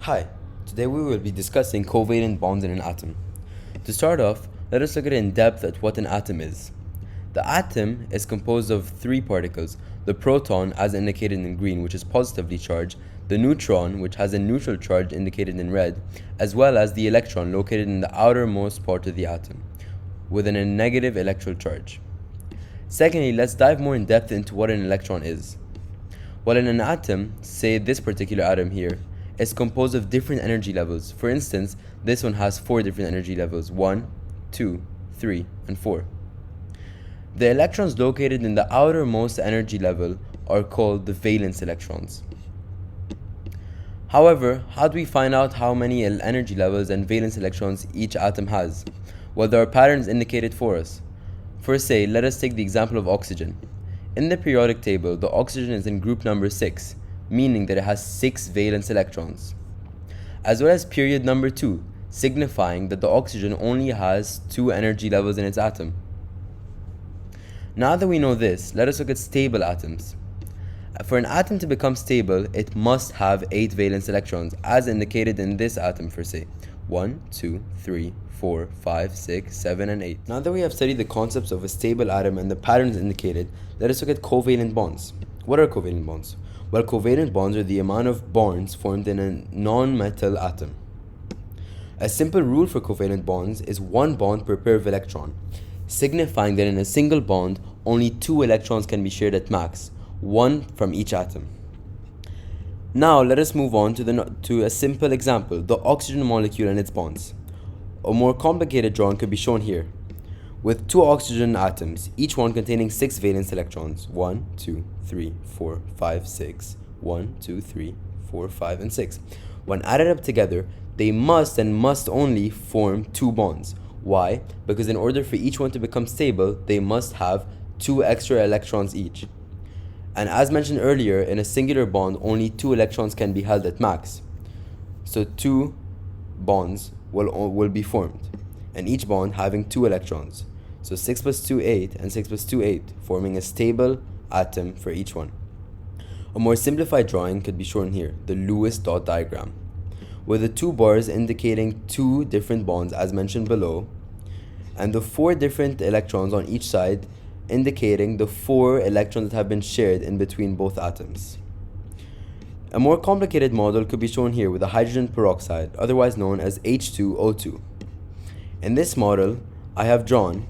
Hi, today we will be discussing covalent bonds in an atom. To start off, let us look in depth at what an atom is. The atom is composed of three particles: the proton, as indicated in green, which is positively charged, the neutron, which has a neutral charge indicated in red, as well as the electron located in the outermost part of the atom, with a negative electrical charge. Secondly, let's dive more in depth into what an electron is. Well, in an atom, say this particular atom here, is composed of different energy levels. For instance, this one has 4 different energy levels: 1, 2, 3, and 4. The electrons located in the outermost energy level are called the valence electrons. However, how do we find out how many energy levels and valence electrons each atom has? Well, there are patterns indicated for us. First, let us take the example of oxygen. In the periodic table, the oxygen is in group number 6, meaning that it has 6 valence electrons, as well as period number 2, signifying that the oxygen only has 2 energy levels in its atom. Now that we know this, let us look at stable atoms. For an atom to become stable, it must have 8 valence electrons, as indicated in this atom for 1, 2, 3, 4, 5, 6, 7, and 8. Now that we have studied the concepts of a stable atom and the patterns indicated, let us look at covalent bonds. What are covalent bonds? Well, covalent bonds are the amount of bonds formed in a non-metal atom. A simple rule for covalent bonds is 1 bond per pair of electron, signifying that in a single bond, only 2 electrons can be shared at max, 1 from each atom. Now let us move on to a simple example, the oxygen molecule and its bonds. A more complicated drawing could be shown here, with 2 oxygen atoms, each one containing 6 valence electrons: 1, 2, 3, 4, 5, 6, 1, 2, 3, 4, 5, and 6. When added up together, they must only form 2 bonds. Why? Because in order for each one to become stable, they must have 2 extra electrons each. And as mentioned earlier, in a singular bond, only 2 electrons can be held at max. So 2 bonds will be formed, and each bond having 2 electrons. So 6 plus 2, 8, and 6 plus 2, 8, forming a stable atom for each one. A more simplified drawing could be shown here, the Lewis dot diagram, with the 2 bars indicating 2 different bonds as mentioned below, and the 4 different electrons on each side indicating the 4 electrons that have been shared in between both atoms. A more complicated model could be shown here with the hydrogen peroxide, otherwise known as H2O2. In this model, I have drawn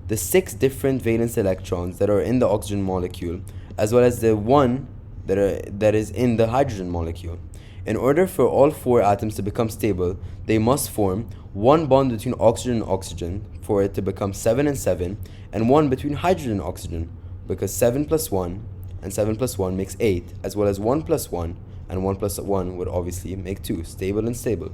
the 6 different valence electrons that are in the oxygen molecule, as well as the 1 that is in the hydrogen molecule. In order for all 4 atoms to become stable, they must form 1 bond between oxygen and oxygen for it to become 7 and 7, and 1 between hydrogen and oxygen, because 7 plus 1 and 7 plus 1 makes 8, as well as 1 plus 1 and 1 plus 1 would obviously make 2, stable and stable.